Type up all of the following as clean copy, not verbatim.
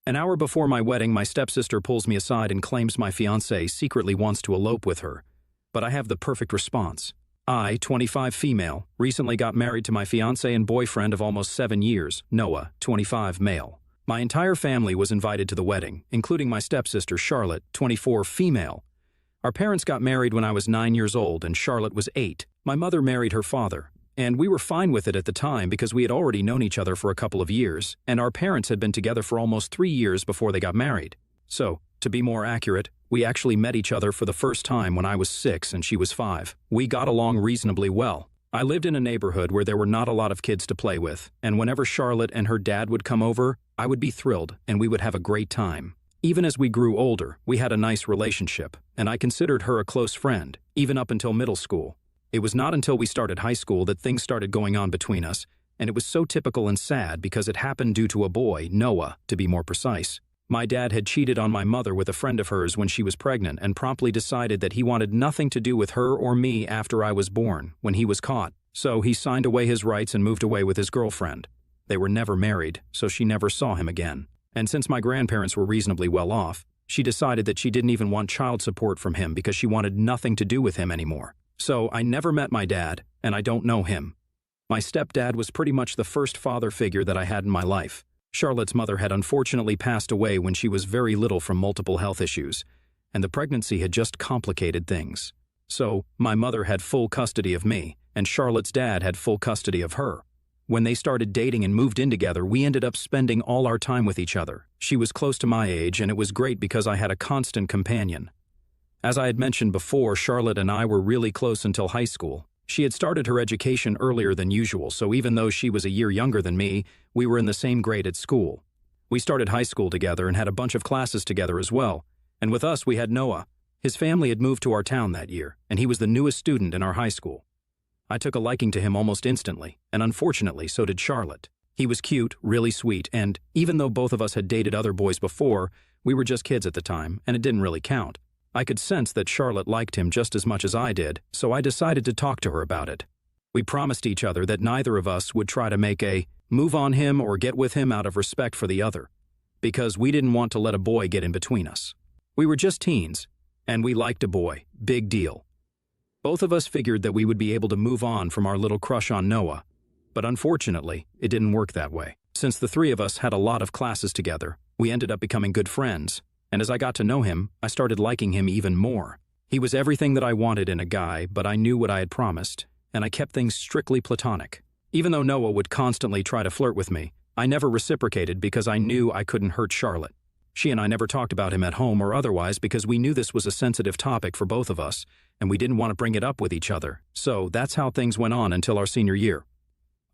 An hour before my wedding, my stepsister pulls me aside and claims my fiancé secretly wants to elope with her. But I have the perfect response. I, 25 female, recently got married to my fiancé and boyfriend of almost 7 years, Noah, 25 male. My entire family was invited to the wedding, including my stepsister Charlotte, 24 female. Our parents got married when I was 9 years old and Charlotte was 8. My mother married her father, and we were fine with it at the time because we had already known each other for a couple of years, and our parents had been together for almost 3 years before they got married. So, to be more accurate, we actually met each other for the first time when I was 6 and she was 5. We got along reasonably well. I lived in a neighborhood where there were not a lot of kids to play with, and whenever Charlotte and her dad would come over, I would be thrilled and we would have a great time. Even as we grew older, we had a nice relationship, and I considered her a close friend, even up until middle school. It was not until we started high school that things started going on between us, and it was so typical and sad because it happened due to a boy, Noah, to be more precise. My dad had cheated on my mother with a friend of hers when she was pregnant and promptly decided that he wanted nothing to do with her or me after I was born, when he was caught. So he signed away his rights and moved away with his girlfriend. They were never married, so she never saw him again. And since my grandparents were reasonably well off, she decided that she didn't even want child support from him because she wanted nothing to do with him anymore. So I never met my dad, and I don't know him. My stepdad was pretty much the first father figure that I had in my life. Charlotte's mother had unfortunately passed away when she was very little from multiple health issues, and the pregnancy had just complicated things. So, my mother had full custody of me, and Charlotte's dad had full custody of her. When they started dating and moved in together, we ended up spending all our time with each other. She was close to my age, and it was great because I had a constant companion. As I had mentioned before, Charlotte and I were really close until high school. She had started her education earlier than usual, so even though she was a year younger than me, we were in the same grade at school. We started high school together and had a bunch of classes together as well. And with us, we had Noah. His family had moved to our town that year, and he was the newest student in our high school. I took a liking to him almost instantly, and unfortunately, so did Charlotte. He was cute, really sweet, and even though both of us had dated other boys before, we were just kids at the time, and it didn't really count. I could sense that Charlotte liked him just as much as I did, so I decided to talk to her about it. We promised each other that neither of us would try to make a move on him or get with him out of respect for the other, because we didn't want to let a boy get in between us. We were just teens, and we liked a boy, big deal. Both of us figured that we would be able to move on from our little crush on Noah, but unfortunately, it didn't work that way. Since the three of us had a lot of classes together, we ended up becoming good friends. And as I got to know him, I started liking him even more. He was everything that I wanted in a guy, but I knew what I had promised, and I kept things strictly platonic. Even though Noah would constantly try to flirt with me, I never reciprocated because I knew I couldn't hurt Charlotte. She and I never talked about him at home or otherwise because we knew this was a sensitive topic for both of us, and we didn't want to bring it up with each other. So that's how things went on until our senior year.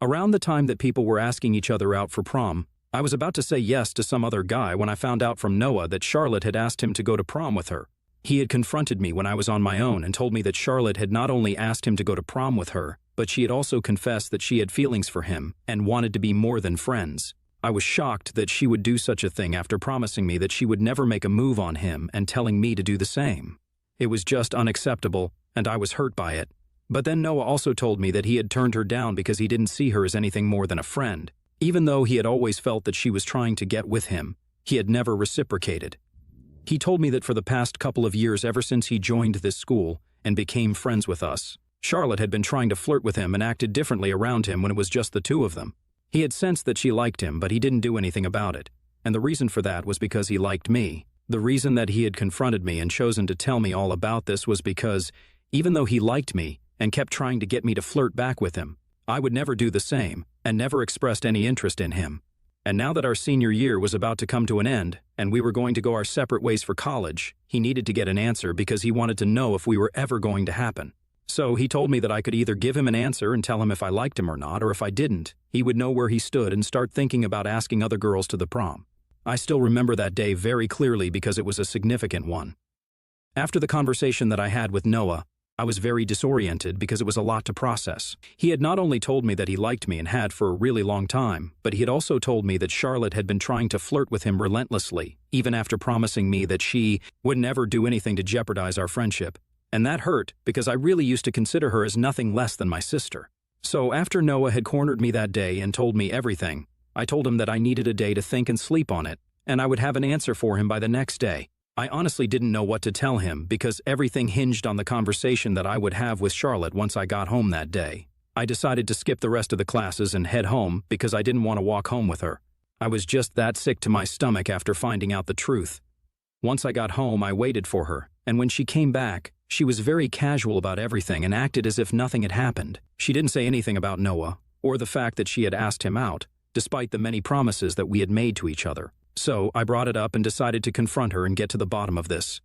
Around the time that people were asking each other out for prom, I was about to say yes to some other guy when I found out from Noah that Charlotte had asked him to go to prom with her. He had confronted me when I was on my own and told me that Charlotte had not only asked him to go to prom with her, but she had also confessed that she had feelings for him and wanted to be more than friends. I was shocked that she would do such a thing after promising me that she would never make a move on him and telling me to do the same. It was just unacceptable, and I was hurt by it. But then Noah also told me that he had turned her down because he didn't see her as anything more than a friend. Even though he had always felt that she was trying to get with him, he had never reciprocated. He told me that for the past couple of years, ever since he joined this school and became friends with us, Charlotte had been trying to flirt with him and acted differently around him when it was just the two of them. He had sensed that she liked him, but he didn't do anything about it. And the reason for that was because he liked me. The reason that he had confronted me and chosen to tell me all about this was because, even though he liked me and kept trying to get me to flirt back with him, I would never do the same and never expressed any interest in him. And now that our senior year was about to come to an end and we were going to go our separate ways for college, he needed to get an answer because he wanted to know if we were ever going to happen. So he told me that I could either give him an answer and tell him if I liked him or not, or if I didn't, he would know where he stood and start thinking about asking other girls to the prom. I still remember that day very clearly because it was a significant one. After the conversation that I had with Noah, I was very disoriented because it was a lot to process. He had not only told me that he liked me and had for a really long time, but he had also told me that Charlotte had been trying to flirt with him relentlessly, even after promising me that she would never do anything to jeopardize our friendship. And that hurt because I really used to consider her as nothing less than my sister. So after Noah had cornered me that day and told me everything, I told him that I needed a day to think and sleep on it, and I would have an answer for him by the next day. I honestly didn't know what to tell him because everything hinged on the conversation that I would have with Charlotte once I got home that day. I decided to skip the rest of the classes and head home because I didn't want to walk home with her. I was just that sick to my stomach after finding out the truth. Once I got home, I waited for her, and when she came back, she was very casual about everything and acted as if nothing had happened. She didn't say anything about Noah, or the fact that she had asked him out, despite the many promises that we had made to each other. So I brought it up and decided to confront her and get to the bottom of this.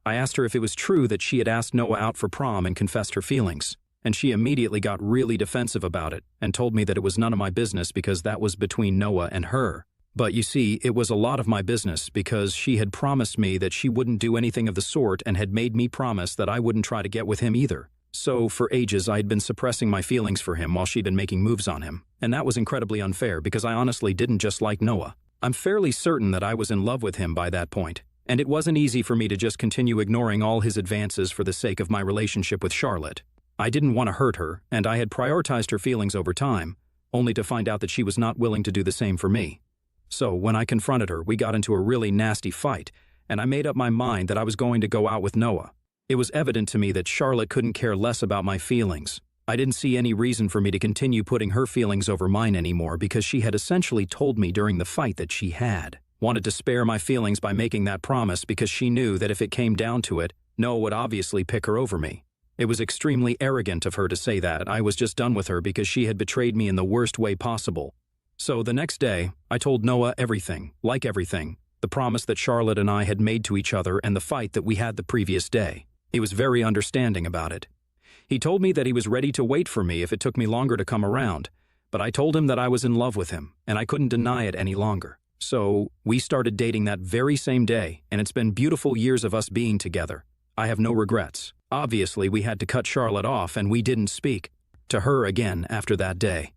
I asked her if it was true that she had asked Noah out for prom and confessed her feelings, and she immediately got really defensive about it and told me that it was none of my business because that was between Noah and her. But you see, it was a lot of my business because she had promised me that she wouldn't do anything of the sort and had made me promise that I wouldn't try to get with him either. So for ages I had been suppressing my feelings for him while she'd been making moves on him, and that was incredibly unfair because I honestly didn't just like Noah. I'm fairly certain that I was in love with him by that point, and it wasn't easy for me to just continue ignoring all his advances for the sake of my relationship with Charlotte. I didn't want to hurt her, and I had prioritized her feelings over time, only to find out that she was not willing to do the same for me. So when I confronted her, we got into a really nasty fight, and I made up my mind that I was going to go out with Noah. It was evident to me that Charlotte couldn't care less about my feelings. I didn't see any reason for me to continue putting her feelings over mine anymore because she had essentially told me during the fight that she wanted to spare my feelings by making that promise because she knew that if it came down to it, Noah would obviously pick her over me. It was extremely arrogant of her to say that. I was just done with her because she had betrayed me in the worst way possible. So the next day, I told Noah everything, the promise that Charlotte and I had made to each other and the fight that we had the previous day. He was very understanding about it. He told me that he was ready to wait for me if it took me longer to come around, but I told him that I was in love with him, and I couldn't deny it any longer. So we started dating that very same day, and it's been beautiful years of us being together. I have no regrets. Obviously, we had to cut Charlotte off, and we didn't speak to her again after that day.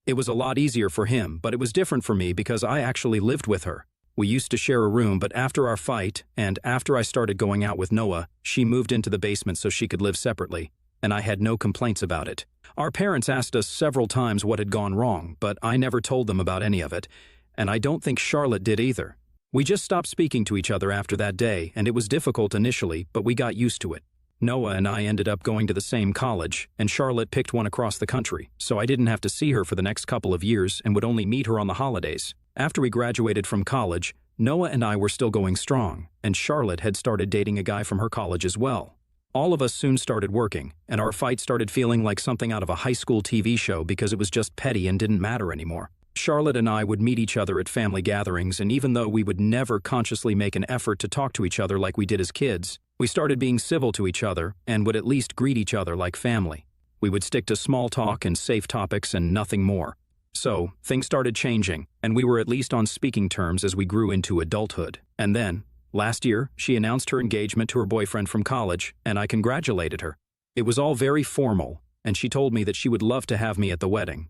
It was a lot easier for him, but it was different for me because I actually lived with her. We used to share a room, but after our fight, and after I started going out with Noah, she moved into the basement so she could live separately, and I had no complaints about it. Our parents asked us several times what had gone wrong, but I never told them about any of it, and I don't think Charlotte did either. We just stopped speaking to each other after that day, and it was difficult initially, but we got used to it. Noah and I ended up going to the same college, and Charlotte picked one across the country, so I didn't have to see her for the next couple of years and would only meet her on the holidays. After we graduated from college, Noah and I were still going strong, and Charlotte had started dating a guy from her college as well. All of us soon started working, and our fight started feeling like something out of a high school TV show because it was just petty and didn't matter anymore. Charlotte and I would meet each other at family gatherings, and even though we would never consciously make an effort to talk to each other like we did as kids, we started being civil to each other and would at least greet each other like family. We would stick to small talk and safe topics and nothing more. So, things started changing, and we were at least on speaking terms as we grew into adulthood. And then, last year, she announced her engagement to her boyfriend from college, and I congratulated her. It was all very formal, and she told me that she would love to have me at the wedding.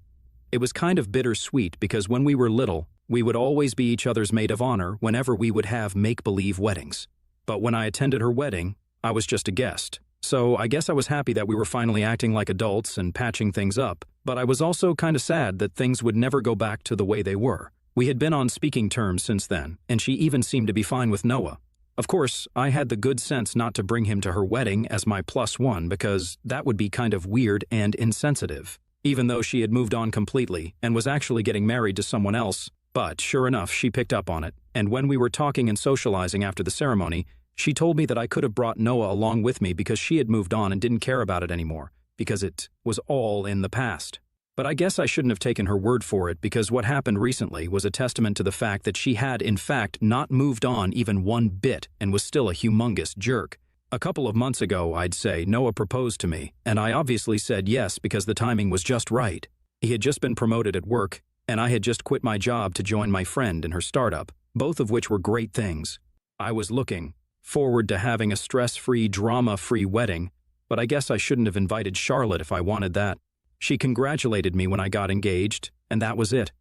It was kind of bittersweet because when we were little, we would always be each other's maid of honor whenever we would have make-believe weddings. But when I attended her wedding, I was just a guest. So I guess I was happy that we were finally acting like adults and patching things up, but I was also kind of sad that things would never go back to the way they were. We had been on speaking terms since then, and she even seemed to be fine with Noah. Of course, I had the good sense not to bring him to her wedding as my +1 because that would be kind of weird and insensitive, even though she had moved on completely and was actually getting married to someone else. But sure enough, she picked up on it, and when we were talking and socializing after the ceremony, she told me that I could have brought Noah along with me because she had moved on and didn't care about it anymore, because it was all in the past. But I guess I shouldn't have taken her word for it because what happened recently was a testament to the fact that she had, in fact, not moved on even one bit and was still a humongous jerk. A couple of months ago, I'd say, Noah proposed to me, and I obviously said yes because the timing was just right. He had just been promoted at work, and I had just quit my job to join my friend in her startup, both of which were great things. I was looking forward to having a stress-free, drama-free wedding, but I guess I shouldn't have invited Charlotte if I wanted that. She congratulated me when I got engaged, and that was it.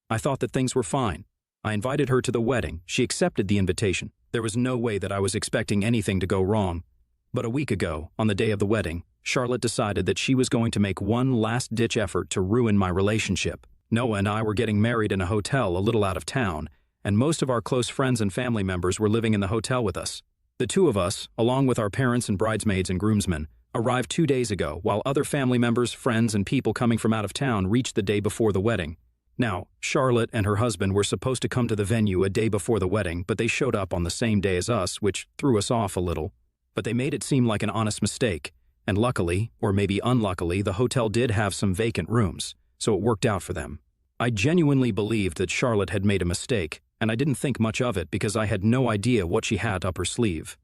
I thought that things were fine. I invited her to the wedding. She accepted the invitation. There was no way that I was expecting anything to go wrong. But a week ago, on the day of the wedding, Charlotte decided that she was going to make one last-ditch effort to ruin my relationship. Noah and I were getting married in a hotel a little out of town, and most of our close friends and family members were living in the hotel with us. The two of us, along with our parents and bridesmaids and groomsmen, arrived 2 days ago, while other family members, friends, and people coming from out of town reached the day before the wedding. Now, Charlotte and her husband were supposed to come to the venue a day before the wedding, but they showed up on the same day as us, which threw us off a little. But they made it seem like an honest mistake, and luckily, or maybe unluckily, the hotel did have some vacant rooms, so it worked out for them. I genuinely believed that Charlotte had made a mistake, and I didn't think much of it because I had no idea what she had up her sleeve.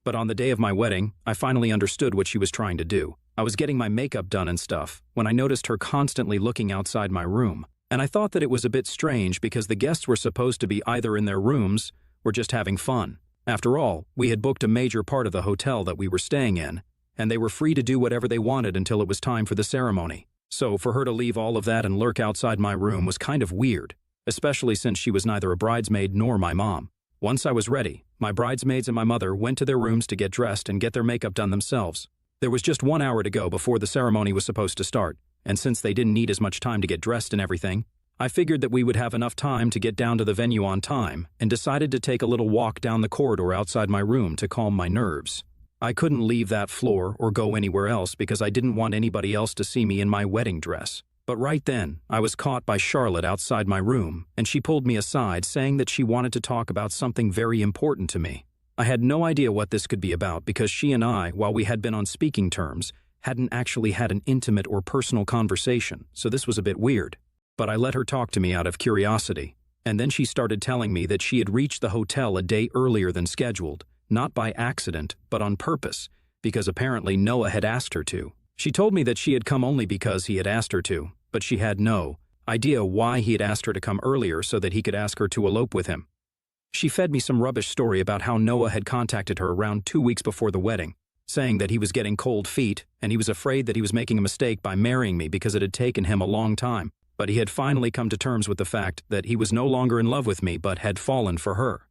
But on the day of my wedding, I finally understood what she was trying to do. I was getting my makeup done and stuff when I noticed her constantly looking outside my room, and I thought that it was a bit strange because the guests were supposed to be either in their rooms or just having fun. After all, we had booked a major part of the hotel that we were staying in, and they were free to do whatever they wanted until it was time for the ceremony. So for her to leave all of that and lurk outside my room was kind of weird, especially since she was neither a bridesmaid nor my mom. Once I was ready, my bridesmaids and my mother went to their rooms to get dressed and get their makeup done themselves. There was just 1 hour to go before the ceremony was supposed to start, and since they didn't need as much time to get dressed and everything, I figured that we would have enough time to get down to the venue on time and decided to take a little walk down the corridor outside my room to calm my nerves. I couldn't leave that floor or go anywhere else because I didn't want anybody else to see me in my wedding dress. But right then, I was caught by Charlotte outside my room, and she pulled me aside saying that she wanted to talk about something very important to me. I had no idea what this could be about because she and I, while we had been on speaking terms, hadn't actually had an intimate or personal conversation, so this was a bit weird. But I let her talk to me out of curiosity, and then she started telling me that she had reached the hotel a day earlier than scheduled, not by accident, but on purpose, because apparently Noah had asked her to. She told me that she had come only because he had asked her to, but she had no idea why he had asked her to come earlier so that he could ask her to elope with him. She fed me some rubbish story about how Noah had contacted her around 2 weeks before the wedding, saying that he was getting cold feet and he was afraid that he was making a mistake by marrying me because it had taken him a long time, but he had finally come to terms with the fact that he was no longer in love with me but had fallen for her.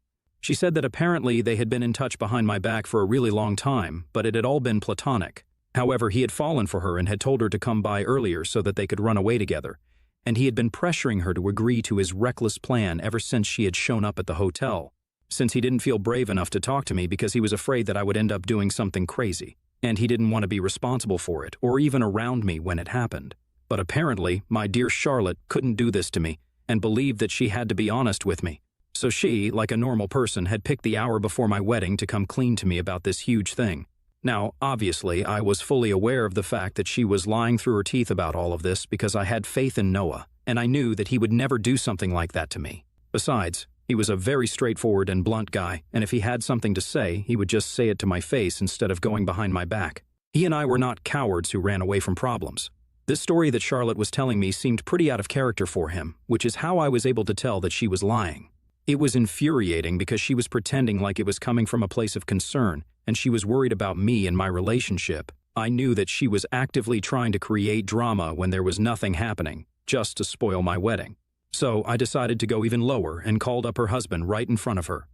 She said that apparently they had been in touch behind my back for a really long time, but it had all been platonic. However, he had fallen for her and had told her to come by earlier so that they could run away together, and he had been pressuring her to agree to his reckless plan ever since she had shown up at the hotel, since he didn't feel brave enough to talk to me because he was afraid that I would end up doing something crazy, and he didn't want to be responsible for it or even around me when it happened. But apparently, my dear Charlotte couldn't do this to me and believed that she had to be honest with me. So she, like a normal person, had picked the hour before my wedding to come clean to me about this huge thing. Now, obviously, I was fully aware of the fact that she was lying through her teeth about all of this because I had faith in Noah, and I knew that he would never do something like that to me. Besides, he was a very straightforward and blunt guy, and if he had something to say, he would just say it to my face instead of going behind my back. He and I were not cowards who ran away from problems. This story that Charlotte was telling me seemed pretty out of character for him, which is how I was able to tell that she was lying. It was infuriating because she was pretending like it was coming from a place of concern, and she was worried about me and my relationship. I knew that she was actively trying to create drama when there was nothing happening, just to spoil my wedding. So I decided to go even lower and called up her husband right in front of her.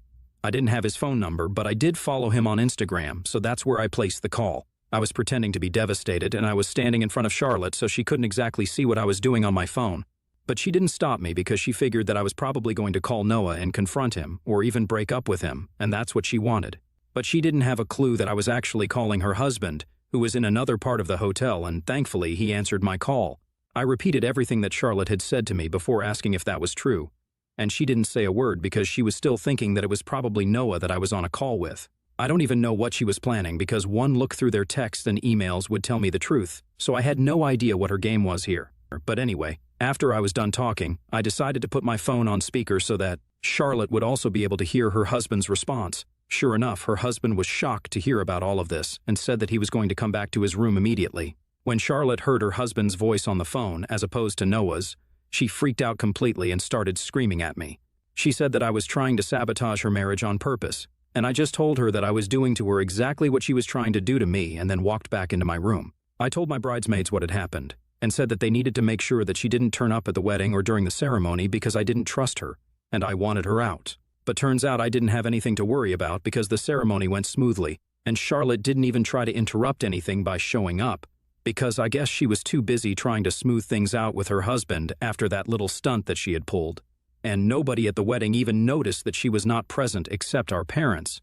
I didn't have his phone number, but I did follow him on Instagram, so that's where I placed the call. I was pretending to be devastated, and I was standing in front of Charlotte so she couldn't exactly see what I was doing on my phone. But she didn't stop me because she figured that I was probably going to call Noah and confront him, or even break up with him, and that's what she wanted. But she didn't have a clue that I was actually calling her husband, who was in another part of the hotel, and thankfully he answered my call. I repeated everything that Charlotte had said to me before asking if that was true, and she didn't say a word because she was still thinking that it was probably Noah that I was on a call with. I don't even know what she was planning because one look through their texts and emails would tell me the truth, so I had no idea what her game was here. But anyway, after I was done talking, I decided to put my phone on speaker so that Charlotte would also be able to hear her husband's response. Sure enough, her husband was shocked to hear about all of this and said that he was going to come back to his room immediately. When Charlotte heard her husband's voice on the phone, as opposed to Noah's, she freaked out completely and started screaming at me. She said that I was trying to sabotage her marriage on purpose, and I just told her that I was doing to her exactly what she was trying to do to me and then walked back into my room. I told my bridesmaids what had happened and said that they needed to make sure that she didn't turn up at the wedding or during the ceremony because I didn't trust her, and I wanted her out. But turns out I didn't have anything to worry about because the ceremony went smoothly, and Charlotte didn't even try to interrupt anything by showing up, because I guess she was too busy trying to smooth things out with her husband after that little stunt that she had pulled. and nobody at the wedding even noticed that she was not present except our parents.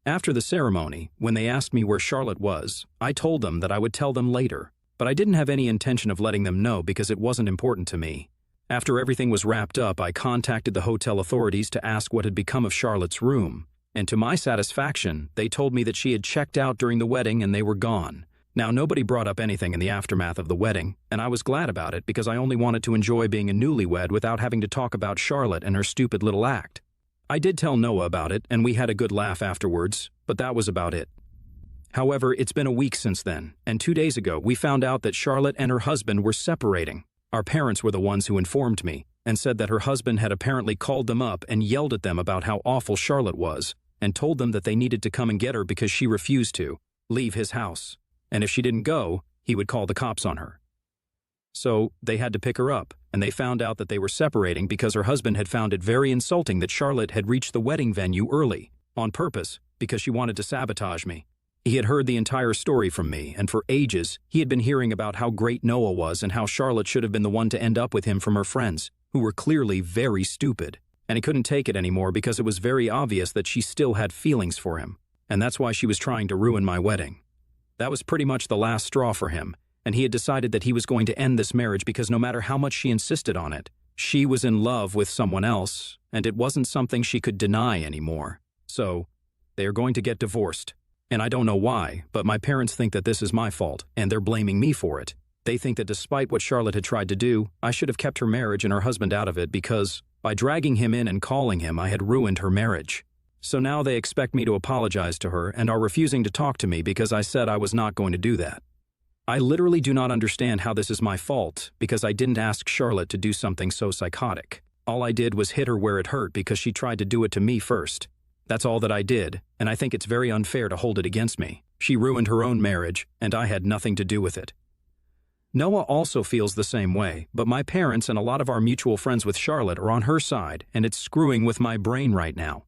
After the ceremony, when they asked me where Charlotte was, I told them that I would tell them later, but I didn't have any intention of letting them know because it wasn't important to me. After everything was wrapped up, I contacted the hotel authorities to ask what had become of Charlotte's room, and to my satisfaction, they told me that she had checked out during the wedding and they were gone. Now, nobody brought up anything in the aftermath of the wedding, and I was glad about it because I only wanted to enjoy being a newlywed without having to talk about Charlotte and her stupid little act. I did tell Noah about it, and we had a good laugh afterwards, but that was about it. However, it's been a week since then, and 2 days ago, we found out that Charlotte and her husband were separating. Our parents were the ones who informed me, and said that her husband had apparently called them up and yelled at them about how awful Charlotte was, and told them that they needed to come and get her because she refused to leave his house. And if she didn't go, he would call the cops on her. So they had to pick her up, and they found out that they were separating because her husband had found it very insulting that Charlotte had reached the wedding venue early, on purpose, because she wanted to sabotage me. He had heard the entire story from me, and for ages, he had been hearing about how great Noah was and how Charlotte should have been the one to end up with him from her friends, who were clearly very stupid. And he couldn't take it anymore because it was very obvious that she still had feelings for him, and that's why she was trying to ruin my wedding. That was pretty much the last straw for him, and he had decided that he was going to end this marriage because no matter how much she insisted on it, she was in love with someone else, and it wasn't something she could deny anymore. So, they are going to get divorced. And I don't know why, but my parents think that this is my fault, and they're blaming me for it. They think that despite what Charlotte had tried to do, I should have kept her marriage and her husband out of it because, by dragging him in and calling him, I had ruined her marriage. So now they expect me to apologize to her and are refusing to talk to me because I said I was not going to do that. I literally do not understand how this is my fault because I didn't ask Charlotte to do something so psychotic. All I did was hit her where it hurt because she tried to do it to me first. That's all that I did, and I think it's very unfair to hold it against me. She ruined her own marriage, and I had nothing to do with it. Noah also feels the same way, but my parents and a lot of our mutual friends with Charlotte are on her side, and it's screwing with my brain right now.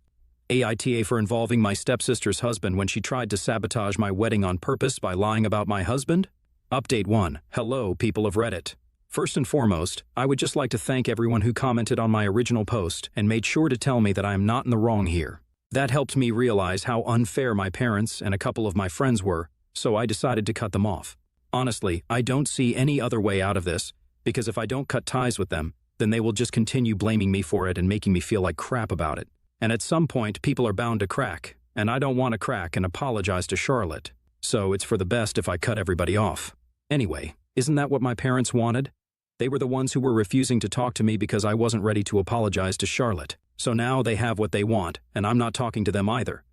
AITA for involving my stepsister's husband when she tried to sabotage my wedding on purpose by lying about my husband? Update 1. Hello, people of Reddit. First and foremost, I would just like to thank everyone who commented on my original post and made sure to tell me that I am not in the wrong here. That helped me realize how unfair my parents and a couple of my friends were, so I decided to cut them off. Honestly, I don't see any other way out of this, because if I don't cut ties with them, then they will just continue blaming me for it and making me feel like crap about it. And at some point, people are bound to crack, and I don't want to crack and apologize to Charlotte. So it's for the best if I cut everybody off. Anyway, isn't that what my parents wanted? They were the ones who were refusing to talk to me because I wasn't ready to apologize to Charlotte. So now they have what they want, and I'm not talking to them either.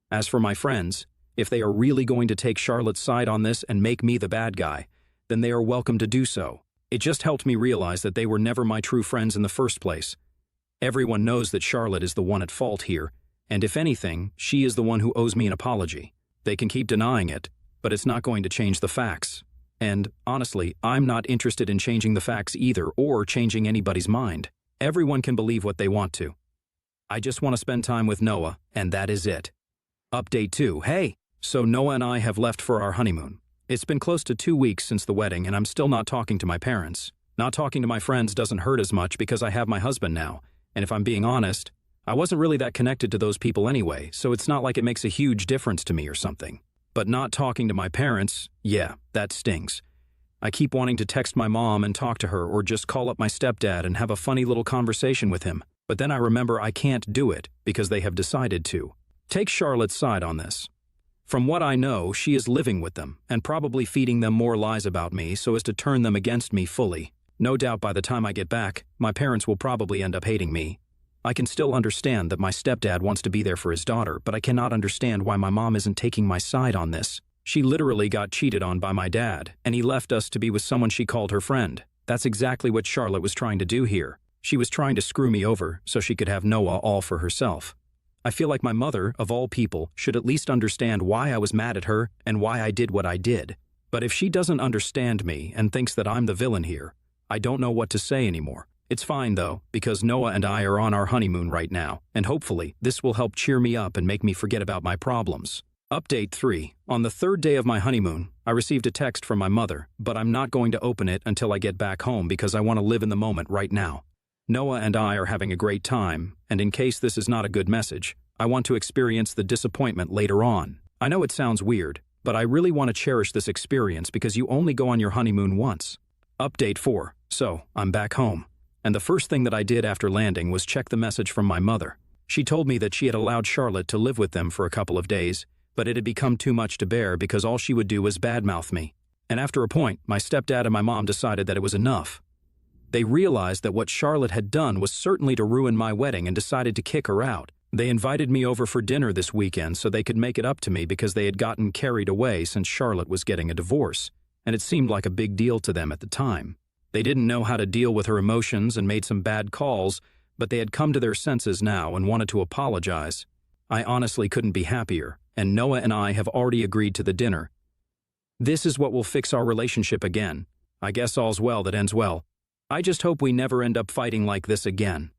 As for my friends, if they are really going to take Charlotte's side on this and make me the bad guy, then they are welcome to do so. It just helped me realize that they were never my true friends in the first place. Everyone knows that Charlotte is the one at fault here, and if anything, she is the one who owes me an apology. They can keep denying it, but it's not going to change the facts. And, honestly, I'm not interested in changing the facts either or changing anybody's mind. Everyone can believe what they want to. I just want to spend time with Noah, and that is it. Update 2. Hey! So Noah and I have left for our honeymoon. It's been close to 2 weeks since the wedding, and I'm still not talking to my parents. Not talking to my friends doesn't hurt as much because I have my husband now. And if I'm being honest, I wasn't really that connected to those people anyway, so it's not like it makes a huge difference to me or something. But not talking to my parents, yeah, that stings. I keep wanting to text my mom and talk to her or just call up my stepdad and have a funny little conversation with him. But then I remember I can't do it because they have decided to. Take Charlotte's side on this. From what I know, she is living with them and probably feeding them more lies about me so as to turn them against me fully. No doubt by the time I get back, my parents will probably end up hating me. I can still understand that my stepdad wants to be there for his daughter, but I cannot understand why my mom isn't taking my side on this. She literally got cheated on by my dad, and he left us to be with someone she called her friend. That's exactly what Charlotte was trying to do here. She was trying to screw me over so she could have Noah all for herself. I feel like my mother, of all people, should at least understand why I was mad at her and why I did what I did. But if she doesn't understand me and thinks that I'm the villain here, I don't know what to say anymore. It's fine though, because Noah and I are on our honeymoon right now, and hopefully this will help cheer me up and make me forget about my problems. Update 3. On the 3rd day of my honeymoon, I received a text from my mother, but I'm not going to open it until I get back home because I want to live in the moment right now. Noah and I are having a great time, and in case this is not a good message, I want to experience the disappointment later on. I know it sounds weird, but I really want to cherish this experience because you only go on your honeymoon once. Update 4. So, I'm back home. And the first thing that I did after landing was check the message from my mother. She told me that she had allowed Charlotte to live with them for a couple of days, but it had become too much to bear because all she would do was badmouth me. And after a point, my stepdad and my mom decided that it was enough. They realized that what Charlotte had done was certainly to ruin my wedding and decided to kick her out. They invited me over for dinner this weekend so they could make it up to me because they had gotten carried away since Charlotte was getting a divorce, and it seemed like a big deal to them at the time. They didn't know how to deal with her emotions and made some bad calls, but they had come to their senses now and wanted to apologize. I honestly couldn't be happier, and Noah and I have already agreed to the dinner. This is what will fix our relationship again. I guess all's well that ends well. I just hope we never end up fighting like this again.